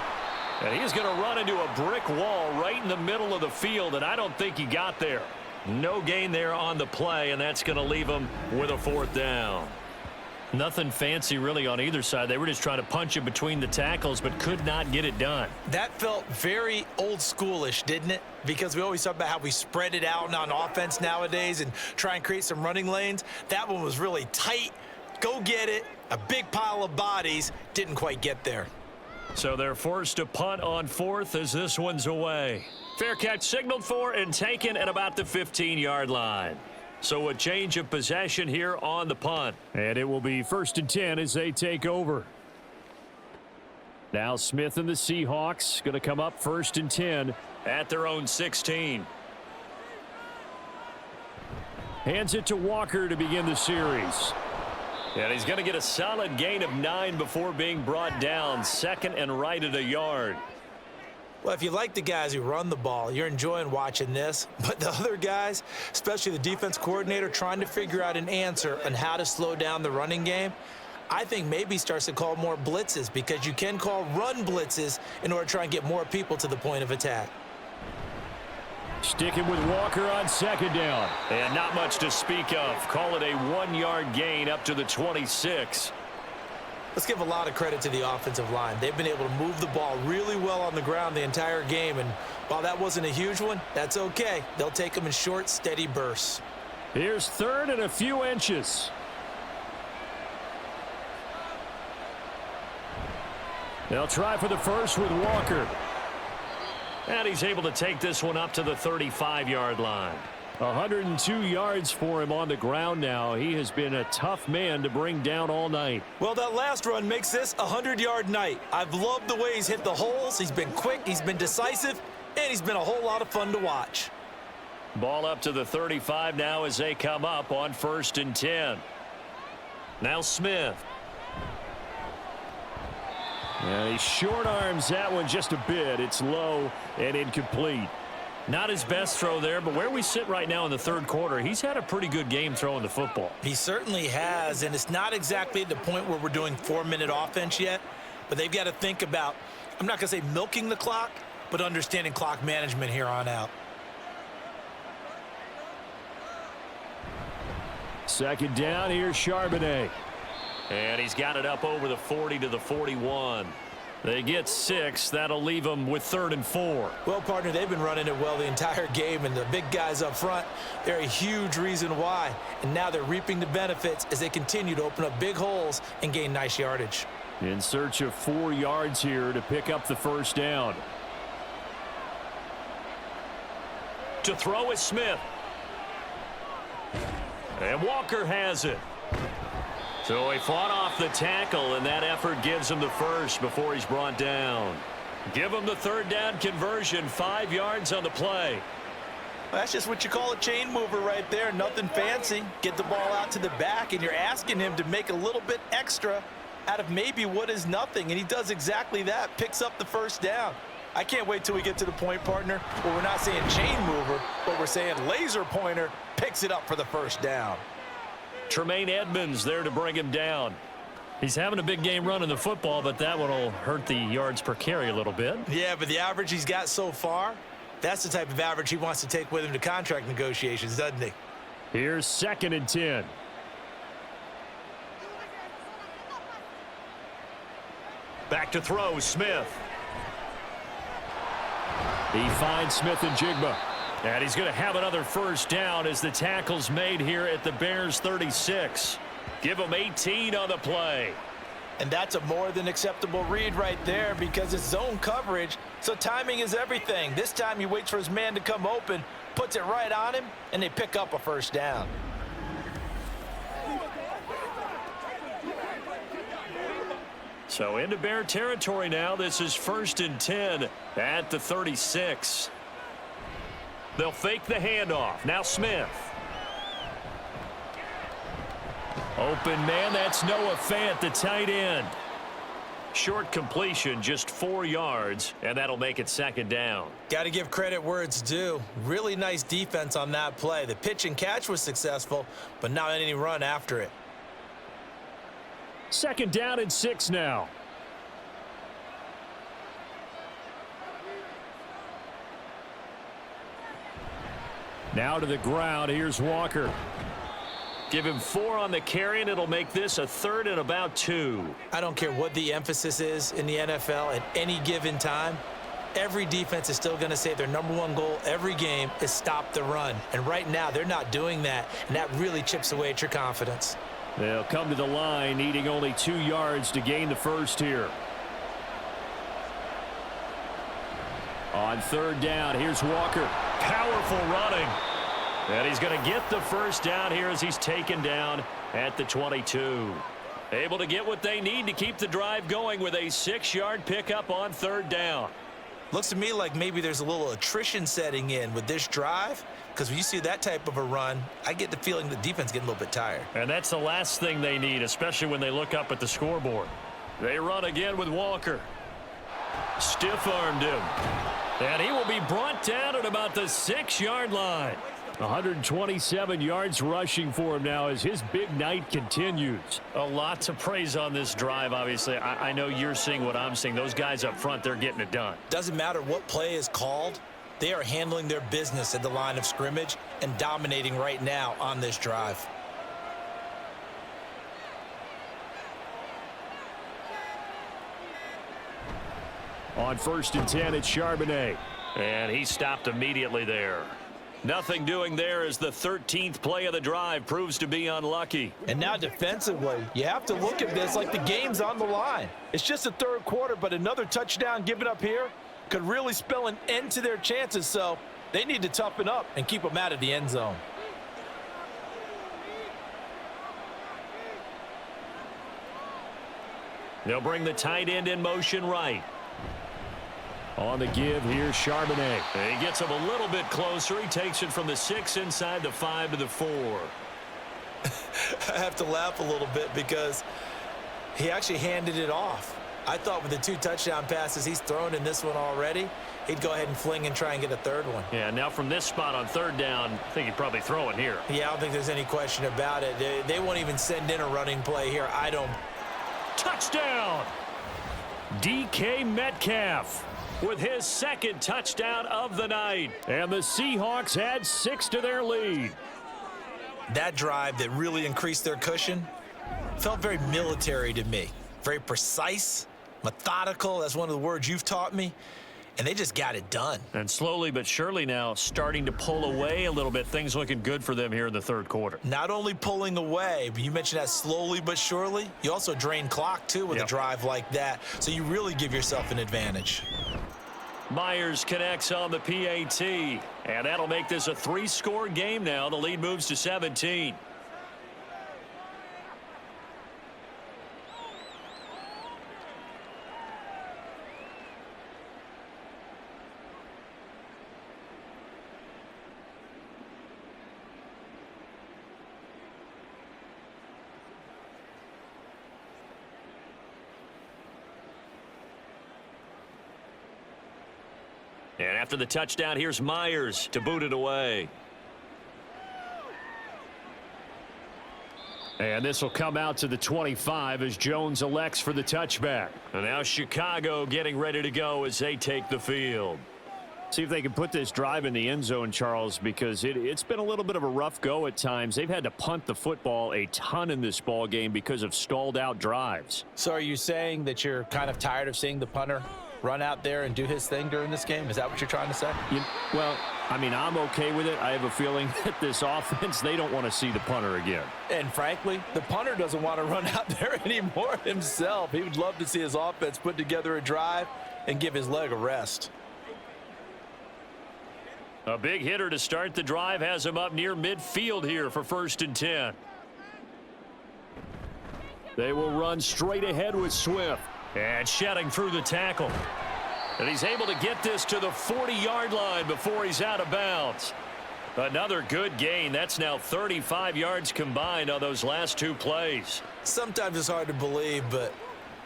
And he's going to run into a brick wall right in the middle of the field, and I don't think he got there. No gain there on the play, and that's going to leave them with a fourth down. Nothing fancy really on either side. They were just trying to punch it between the tackles, but could not get it done. That felt very old schoolish, didn't it? Because we always talk about how we spread it out on offense nowadays and try and create some running lanes. That one was really tight. Go get it. A big pile of bodies. Didn't quite get there. So they're forced to punt on fourth as this one's away. Fair catch signaled for and taken at about the 15-yard line. So a change of possession here on the punt. And it will be 1st and 10 as they take over. Now Smith and the Seahawks going to come up 1st and 10 at their own 16. Hands it to Walker to begin the series. And he's going to get a solid gain of 9 before being brought down. Second and right at a yard. Well, if you like the guys who run the ball, you're enjoying watching this. But the other guys, especially the defense coordinator, trying to figure out an answer on how to slow down the running game, I think maybe starts to call more blitzes, because you can call run blitzes in order to try and get more people to the point of attack. Sticking with Walker on second down. And not much to speak of. Call it a 1-yard gain up to the 26. Let's give a lot of credit to the offensive line. They've been able to move the ball really well on the ground the entire game, and while that wasn't a huge one, that's okay. They'll take them in short, steady bursts. Here's 3rd and a few inches. They'll try for the first with Walker. And he's able to take this one up to the 35-yard line. 102 yards for him on the ground now. He has been a tough man to bring down all night. Well, that last run makes this a 100-yard night. I've loved the way he's hit the holes. He's been quick, he's been decisive, and he's been a whole lot of fun to watch. Ball up to the 35 now as they come up on 1st and 10. Now Smith. And he short arms that one just a bit. It's low and incomplete. Not his best throw there, but where we sit right now in the third quarter, he's had a pretty good game throwing the football. He certainly has, and it's not exactly at the point where we're doing 4-minute offense yet, but they've got to think about I'm not going to say milking the clock, but understanding clock management here on out. Second down, here's Charbonnet. And he's got it up over the 40 to the 41. They get 6. That'll leave them with 3rd and 4. Well, partner, they've been running it well the entire game, and the big guys up front, they're a huge reason why. And now they're reaping the benefits as they continue to open up big holes and gain nice yardage. In search of 4 yards here to pick up the first down. To throw is Smith. And Walker has it. So he fought off the tackle, and that effort gives him the first before he's brought down. Give him the 3rd down conversion, 5 yards on the play. Well, that's just what you call a chain mover right there. Nothing fancy. Get the ball out to the back, and you're asking him to make a little bit extra out of maybe what is nothing, and he does exactly that, picks up the first down. I can't wait till we get to the point, partner, where we're not saying chain mover, but we're saying laser pointer picks it up for the first down. Tremaine Edmonds there to bring him down. He's having a big game running the football, but that one will hurt the yards per carry a little bit. Yeah, but the average he's got so far, that's the type of average he wants to take with him to contract negotiations, doesn't he? Here's 2nd and 10. Back to throw, Smith. He finds Smith and Jigba. And he's going to have another first down as the tackle's made here at the Bears 36. Give him 18 on the play. And that's a more than acceptable read right there because it's zone coverage, so timing is everything. This time he waits for his man to come open, puts it right on him, and they pick up a first down. So into Bear territory now. This is 1st and 10 at the 36. They'll fake the handoff. Now Smith. Open man, that's Noah Fant, the tight end. Short completion, just 4 yards, and that'll make it 2nd down. Got to give credit where it's due. Really nice defense on that play. The pitch and catch was successful, but not any run after it. 2nd down and 6 now. Now to the ground. Here's Walker. Give him 4 on the carry, and it'll make this a 3rd and about 2. I don't care what the emphasis is in the NFL at any given time. Every defense is still going to say their #1 goal every game is stop the run. And right now, they're not doing that, and that really chips away at your confidence. They'll come to the line, needing only 2 yards to gain the first here. On 3rd down, here's Walker. Powerful running. And he's going to get the first down here as he's taken down at the 22. Able to get what they need to keep the drive going with a 6-yard pickup on 3rd down. Looks to me like maybe there's a little attrition setting in with this drive, because when you see that type of a run, I get the feeling the defense getting a little bit tired. And that's the last thing they need, especially when they look up at the scoreboard. They run again with Walker. Stiff-armed him. And he will be brought down at about the 6-yard line. 127 yards rushing for him now as his big night continues. A lot to praise on this drive, obviously. I know you're seeing what I'm seeing. Those guys up front, they're getting it done. Doesn't matter what play is called. They are handling their business at the line of scrimmage and dominating right now on this drive. On 1st and 10, it's Charbonnet. And he stopped immediately there. Nothing doing there as the 13th play of the drive proves to be unlucky. And now defensively, you have to look at this like the game's on the line. It's just the 3rd quarter, but another touchdown given up here could really spell an end to their chances, so they need to toughen up and keep them out of the end zone. They'll bring the tight end in motion right. On the give, here's Charbonnet. He gets him a little bit closer. He takes it from the 6 inside the 5 to the 4. I have to laugh a little bit because he actually handed it off. I thought with the 2 touchdown passes he's thrown in this one already, he'd go ahead and fling and try and get a 3rd one. Yeah, now from this spot on 3rd down, I think he'd probably throw it here. Yeah, I don't think there's any question about it. They won't even send in a running play here. I don't. Touchdown! DK Metcalf with his second touchdown of the night. And the Seahawks add 6 to their lead. That drive that really increased their cushion felt very military to me. Very precise, methodical. That's one of the words you've taught me. And they just got it done. And slowly but surely now starting to pull away a little bit. Things looking good for them here in the third quarter. Not only pulling away, but you mentioned that slowly but surely. You also drain clock, too, with a drive like that. So you really give yourself an advantage. Myers connects on the PAT. And that'll make this a 3-score game now. The lead moves to 17. And after the touchdown, here's Myers to boot it away. And this will come out to the 25 as Jones elects for the touchback. And now Chicago getting ready to go as they take the field. See if they can put this drive in the end zone, Charles, because it's been a little bit of a rough go at times. They've had to punt the football a ton in this ball game because of stalled out drives. So are you saying that you're kind of tired of seeing the punter run out there and do his thing during this game? Is that what you're trying to say? Well, I mean, I'm okay with it. I have a feeling that this offense, they don't want to see the punter again. And frankly, the punter doesn't want to run out there anymore himself. He would love to see his offense put together a drive and give his leg a rest. A big hitter to start the drive has him up near midfield here for 1st and 10. They will run straight ahead with Swift. And shedding through the tackle. And he's able to get this to the 40-yard line before he's out of bounds. Another good gain. That's now 35 yards combined on those last 2 plays. Sometimes it's hard to believe, but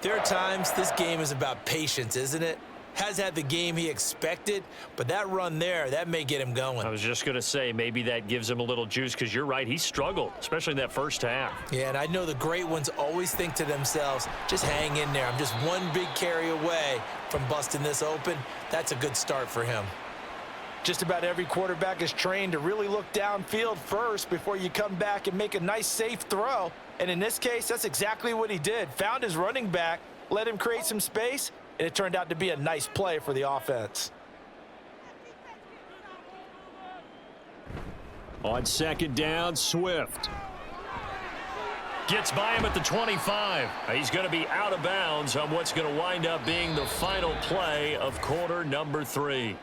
there are times this game is about patience, isn't it? Has had the game he expected, but that run there, that may get him going. I was just going to say, maybe that gives him a little juice because you're right, he struggled, especially in that first half. Yeah, and I know the great ones always think to themselves, just hang in there. I'm just one big carry away from busting this open. That's a good start for him. Just about every quarterback is trained to really look downfield first before you come back and make a nice, safe throw. And in this case, that's exactly what he did. Found his running back, let him create some space, and it turned out to be a nice play for the offense. On 2nd down, Swift. Gets by him at the 25. He's going to be out of bounds on what's going to wind up being the final play of quarter number 3.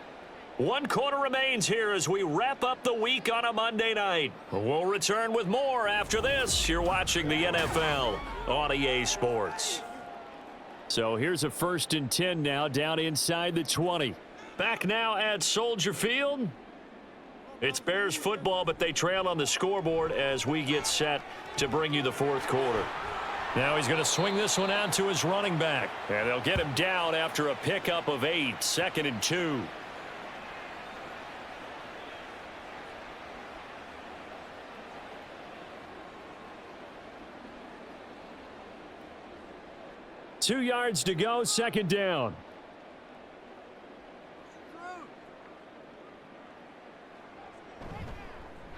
1 quarter remains here as we wrap up the week on a Monday night. We'll return with more after this. You're watching the NFL on EA Sports. So here's a 1st and 10 now down inside the 20. Back now at Soldier Field. It's Bears football, but they trail on the scoreboard as we get set to bring you the 4th quarter. Now he's going to swing this one out to his running back. And they'll get him down after a pickup of 8. 2nd and 2. Two yards to go, 2nd down.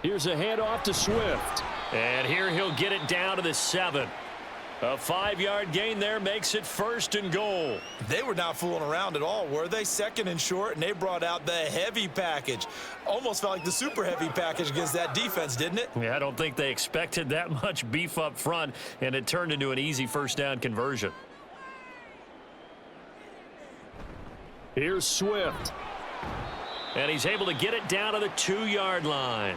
Here's a handoff to Swift. And here he'll get it down to the 7. A 5-yard gain there makes it 1st and goal. They were not fooling around at all, were they? 2nd and short, and they brought out the heavy package. Almost felt like the super heavy package against that defense, didn't it? Yeah, I don't think they expected that much beef up front, and it turned into an easy 1st down conversion. Here's Swift. And he's able to get it down to the 2-yard line.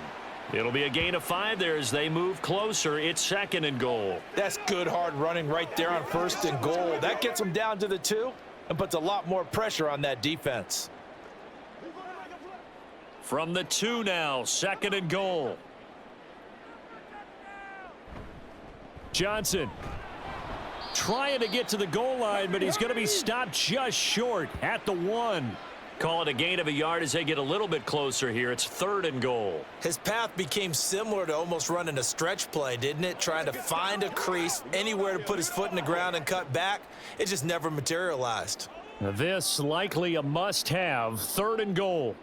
It'll be a gain of 5 there as they move closer. It's 2nd and goal. That's good hard running right there on 1st and goal. That gets them down to the 2 and puts a lot more pressure on that defense. From the 2 now, 2nd and goal. Johnson trying to get to the goal line, but he's going to be stopped just short at the 1. Call it a gain of a yard as they get a little bit closer here. It's 3rd and goal. His path became similar to almost running a stretch play, didn't it? Trying to find a crease, anywhere to put his foot in the ground and cut back. It just never materialized. Now this likely a must-have. 3rd and goal.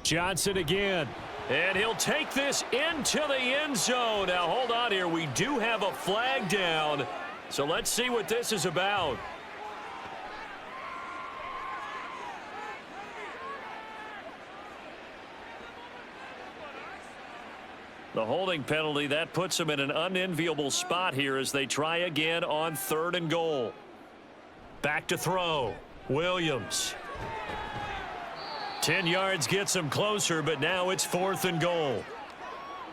Johnson again. And he'll take this into the end zone. Now, hold on here. We do have a flag down. So let's see what this is about. The holding penalty, that puts them in an unenviable spot here as they try again on 3rd and goal. Back to throw. Williams. 10 yards gets them closer, but now it's 4th and goal.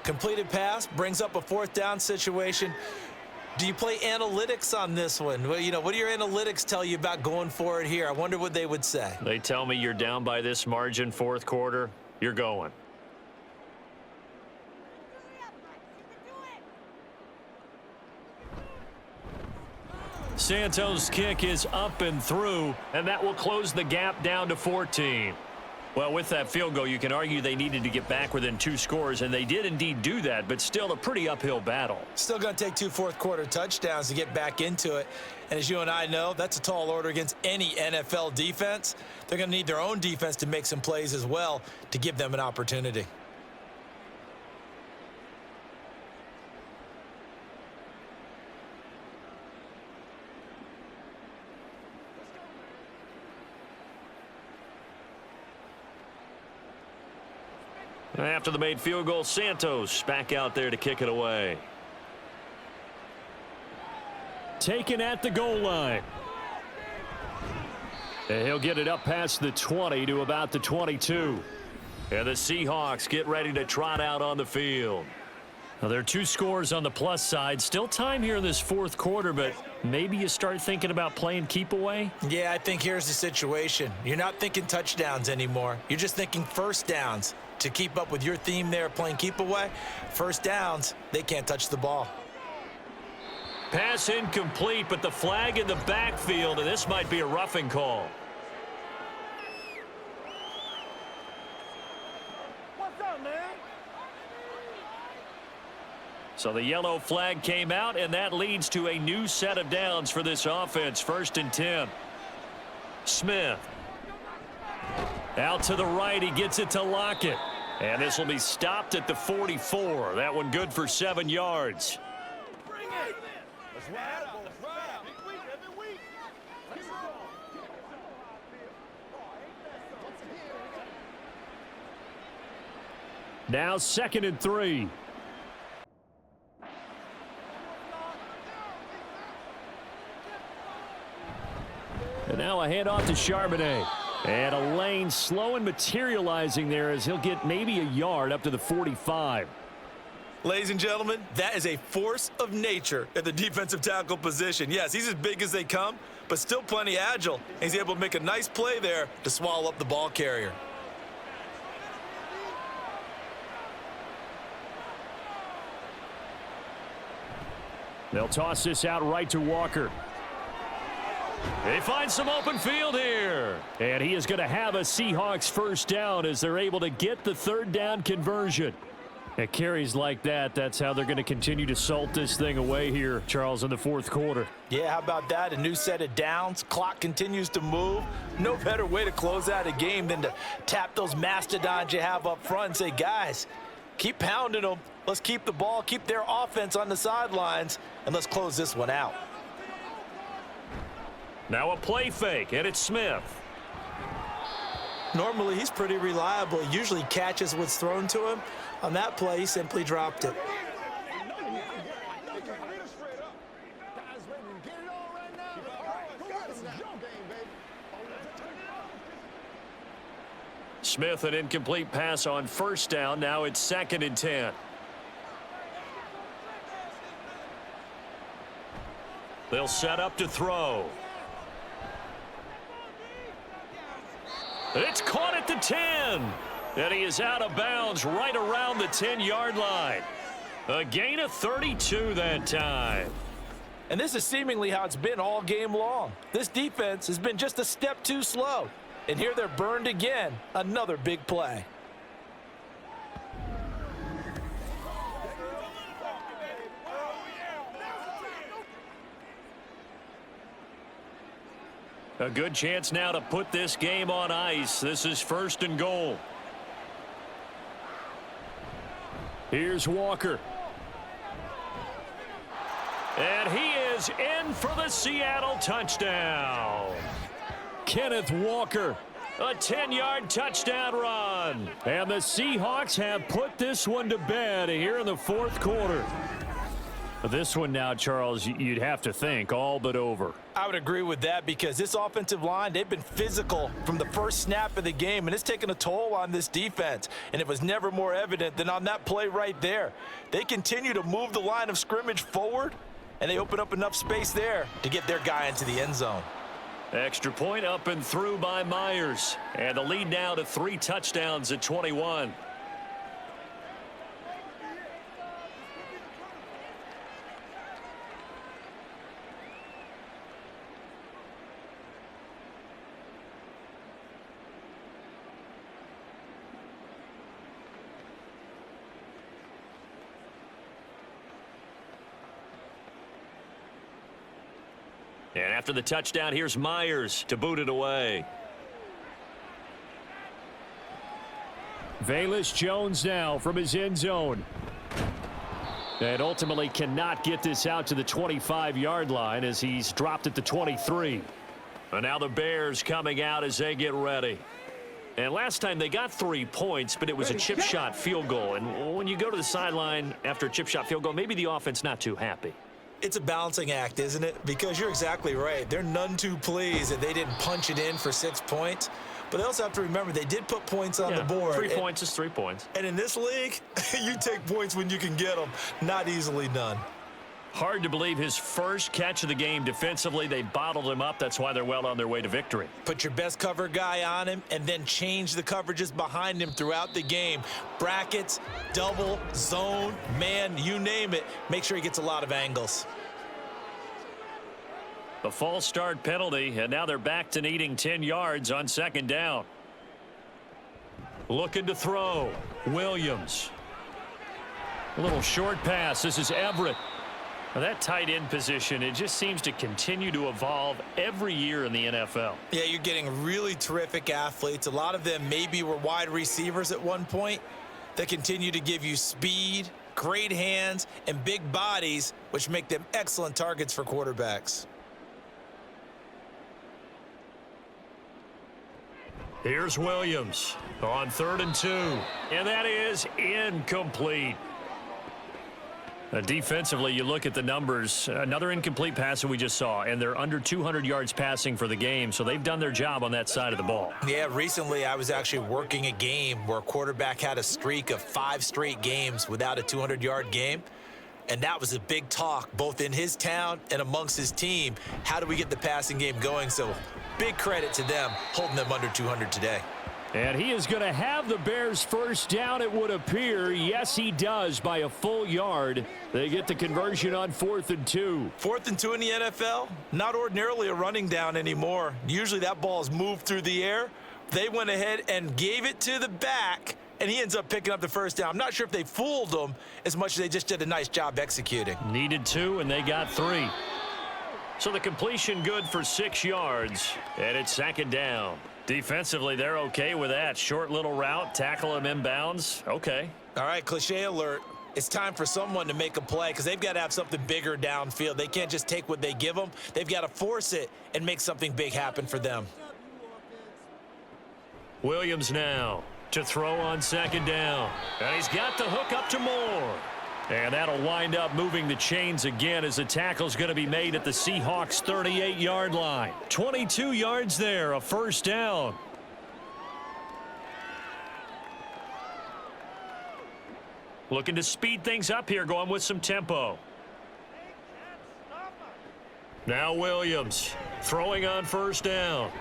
Completed pass brings up a 4th down situation. Do you play analytics on this one? Well, you know, what do your analytics tell you about going for it here? I wonder what they would say. They tell me you're down by this margin 4th quarter. You're going. Santos' kick is up and through, and that will close the gap down to 14. Well, with that field goal, you can argue they needed to get back within 2 scores, and they did indeed do that, but still a pretty uphill battle. Still going to take 2 fourth-quarter touchdowns to get back into it. And as you and I know, that's a tall order against any NFL defense. They're going to need their own defense to make some plays as well to give them an opportunity. After the made field goal, Santos back out there to kick it away. Taken at the goal line. And he'll get it up past the 20 to about the 22. And the Seahawks get ready to trot out on the field. Now, there are 2 scores on the plus side. Still time here in this 4th quarter, but maybe you start thinking about playing keep away? Yeah, I think here's the situation. You're not thinking touchdowns anymore. You're just thinking 1st downs. To keep up with your theme there, playing keep away, 1st downs, they can't touch the ball. Pass incomplete, but the flag in the backfield, and this might be a roughing call. What's up, man? So the yellow flag came out, and that leads to a new set of downs for this offense. 1st and 10. Smith. Out to the right, he gets it to Lockett. And this will be stopped at the 44. That one good for 7 yards. Bring it. Let's ride out. Let's ride out. Every week. Let's go. Now 2nd and 3. And now a handoff to Charbonnet. And a lane slow and materializing there as he'll get maybe a yard up to the 45. Ladies and gentlemen, that is a force of nature at the defensive tackle position. Yes, he's as big as they come, but still plenty agile. He's able to make a nice play there to swallow up the ball carrier. They'll toss this out right to Walker. They find some open field here. And he is going to have a Seahawks 1st down as they're able to get the 3rd down conversion. At carries like that, that's how they're going to continue to salt this thing away here, Charles, in the 4th quarter. Yeah, how about that? A new set of downs. Clock continues to move. No better way to close out a game than to tap those mastodons you have up front and say, guys, keep pounding them. Let's keep the ball, keep their offense on the sidelines, and let's close this one out. Now a play fake, and it's Smith. Normally, he's pretty reliable. He usually catches what's thrown to him. On that play, he simply dropped it. Smith, an incomplete pass on 1st down. Now it's 2nd and 10. They'll set up to throw. It's caught at the 10. And he is out of bounds right around the 10-yard line. A gain of 32 that time. And this is seemingly how it's been all game long. This defense has been just a step too slow. And here they're burned again. Another big play. A good chance now to put this game on ice. This is 1st and goal. Here's Walker. And he is in for the Seattle touchdown. Kenneth Walker, a 10-yard touchdown run. And the Seahawks have put this one to bed here in the 4th quarter. This one now, Charles, you'd have to think all but over. I would agree with that because this offensive line, they've been physical from the first snap of the game, and it's taken a toll on this defense, and it was never more evident than on that play right there. They continue to move the line of scrimmage forward, and they open up enough space there to get their guy into the end zone. Extra point up and through by Myers, and the lead now to 3 touchdowns at 21. And after the touchdown, here's Myers to boot it away. Velus Jones now from his end zone. And ultimately cannot get this out to the 25-yard line as he's dropped at the 23. And now the Bears coming out as they get ready. And last time they got 3 points, but it was a chip shot field goal. And when you go to the sideline after a chip shot field goal, maybe the offense not too happy. It's a balancing act, isn't it? Because you're exactly right. They're none too pleased that they didn't punch it in for 6 points. But they also have to remember they did put points on the board. 3 points is 3 points. And in this league, you take points when you can get them. Not easily done. Hard to believe his first catch of the game defensively. They bottled him up. That's why they're well on their way to victory. Put your best cover guy on him and then change the coverages behind him throughout the game. Brackets, double, zone, man, you name it. Make sure he gets a lot of angles. The false start penalty, and now they're back to needing 10 yards on 2nd down. Looking to throw. Williams. A little short pass. This is Everett. Now that tight end position, it just seems to continue to evolve every year in the NFL. Yeah, you're getting really terrific athletes. A lot of them maybe were wide receivers at one point that continue to give you speed, great hands, and big bodies, which make them excellent targets for quarterbacks. Here's Williams on 3rd and 2. And that is incomplete. Defensively, you look at the numbers. Another incomplete pass that we just saw, and they're under 200 yards passing for the game, so they've done their job on that side of the ball. Yeah, recently I was actually working a game where a quarterback had a streak of 5 straight games without a 200-yard game. And that was a big talk, both in his town and amongst his team. How do we get the passing game going? So big credit to them, holding them under 200 today. And he is going to have the Bears first down, it would appear. Yes, he does, by a full yard. They get the conversion on 4th and 2. 4th and 2 in the NFL, not ordinarily a running down anymore. Usually that ball is moved through the air. They went ahead and gave it to the back, and he ends up picking up the first down. I'm not sure if they fooled him as much as they just did a nice job executing. Needed 2, and they got 3. So the completion good for 6 yards, and it's 2nd down. Defensively, they're okay with that. Short little route, tackle him inbounds. Okay. All right, cliche alert. It's time for someone to make a play because they've got to have something bigger downfield. They can't just take what they give them. They've got to force it and make something big happen for them. Williams now to throw on 2nd down. And he's got the hook up to Moore. And that'll wind up moving the chains again as the tackle's going to be made at the Seahawks 38-yard line. 22 yards there, a first down. Looking to speed things up here, going with some tempo. Now Williams throwing on 1st down.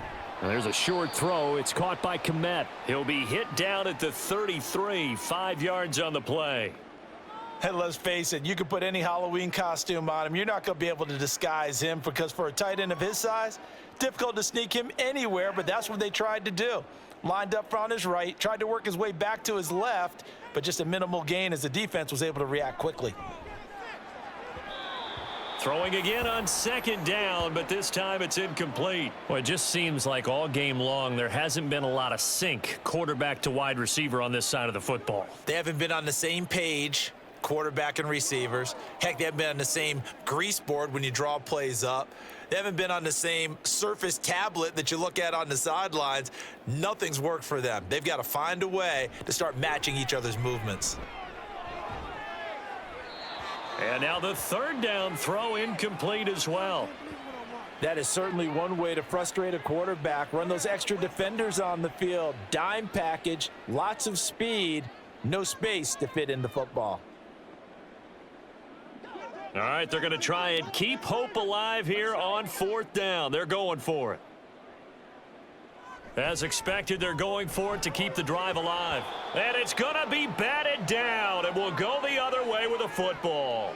And there's a short throw. It's caught by Kmet. He'll be hit down at the 33, 5 yards on the play. And let's face it, you can put any Halloween costume on him. You're not going to be able to disguise him because for a tight end of his size, difficult to sneak him anywhere, but that's what they tried to do. Lined up on his right, tried to work his way back to his left, but just a minimal gain as the defense was able to react quickly. Throwing again on second down, but this time it's incomplete. Well, it just seems like all game long there hasn't been a lot of sync quarterback to wide receiver on this side of the football. They haven't been on the same page, quarterback and receivers. Heck, they haven't been on the same grease board when you draw plays up. They haven't been on the same Surface tablet that you look at on the sidelines. Nothing's worked for them. They've got to find a way to start matching each other's movements. And now the third down throw incomplete as well. That is certainly one way to frustrate a quarterback. Run those extra defenders on the field. Dime package, lots of speed, no space to fit in the football. All right, they're going to try and keep hope alive here on fourth down. They're going for it. As expected, they're going for it to keep the drive alive. And it's going to be batted down, and we'll go the other way with a football.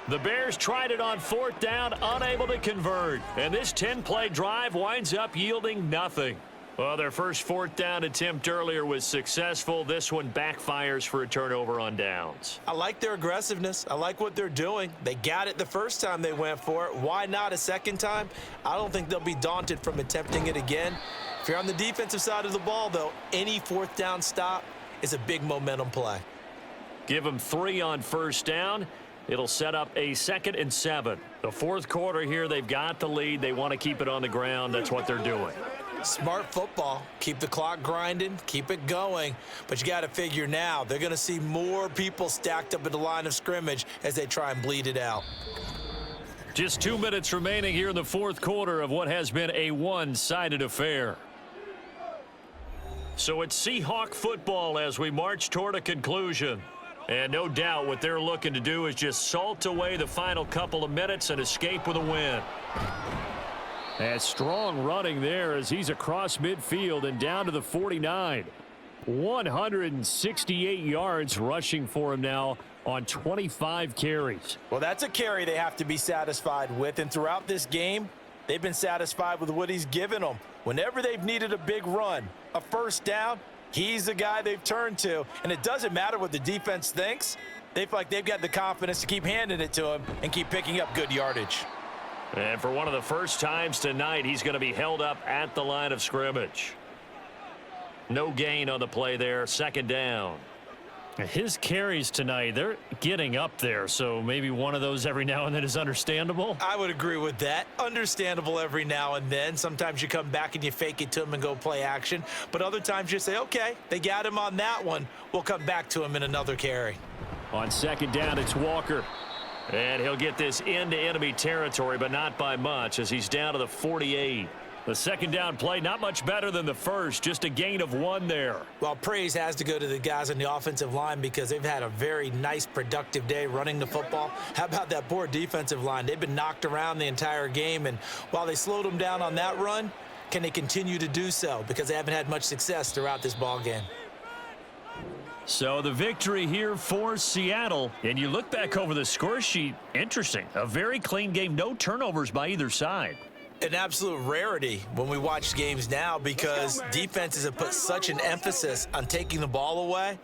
The Bears tried it on fourth down, unable to convert. And this 10-play drive winds up yielding nothing. Well, their first fourth down attempt earlier was successful. This one backfires for a turnover on downs. I like their aggressiveness. I like what they're doing. They got it the first time they went for it. Why not a second time? I don't think they'll be daunted from attempting it again. If you're on the defensive side of the ball, though, any fourth down stop is a big momentum play. Give them 3 on first down. It'll set up a 2nd and 7. The fourth quarter here, they've got the lead. They want to keep it on the ground. That's what they're doing. Smart football. Keep the clock grinding. Keep it going. But you got to figure now, they're going to see more people stacked up at the line of scrimmage as they try and bleed it out. Just 2 minutes remaining here in the fourth quarter of what has been a one-sided affair. So it's Seahawk football as we march toward a conclusion. And no doubt what they're looking to do is just salt away the final couple of minutes and escape with a win. And strong running there as he's across midfield and down to the 49. 168 yards rushing for him now on 25 carries. Well, that's a carry they have to be satisfied with. And throughout this game, they've been satisfied with what he's given them. Whenever they've needed a big run, a first down, he's the guy they've turned to. And it doesn't matter what the defense thinks. They feel like they've got the confidence to keep handing it to him and keep picking up good yardage. And for one of the first times tonight, he's going to be held up at the line of scrimmage. No gain on the play there, 2nd down. His carries tonight, they're getting up there, so maybe one of those every now and then is understandable. I would agree with that. Understandable every now and then. Sometimes you come back and you fake it to him and go play action. But other times you say, okay, they got him on that one. We'll come back to him in another carry. On 2nd down, it's Walker. And he'll get this into enemy territory, but not by much as he's down to the 48. The 2nd down play, not much better than the first, just a gain of 1 there. Well, praise has to go to the guys on the offensive line because they've had a very nice, productive day running the football. How about that poor defensive line? They've been knocked around the entire game, and while they slowed them down on that run, can they continue to do so? Because they haven't had much success throughout this ball game. So the victory here for Seattle. And you look back over the score sheet, interesting. A very clean game, no turnovers by either side. An absolute rarity when we watch games now because defenses have put such an emphasis on taking the ball away.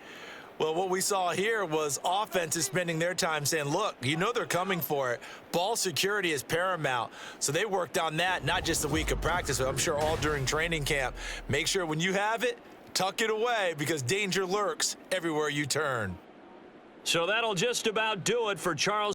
Well, what we saw here was offenses spending their time saying, look, you know they're coming for it. Ball security is paramount. So they worked on that, not just a week of practice, but I'm sure all during training camp. Make sure when you have it, tuck it away because danger lurks everywhere you turn. So that'll just about do it for Charles.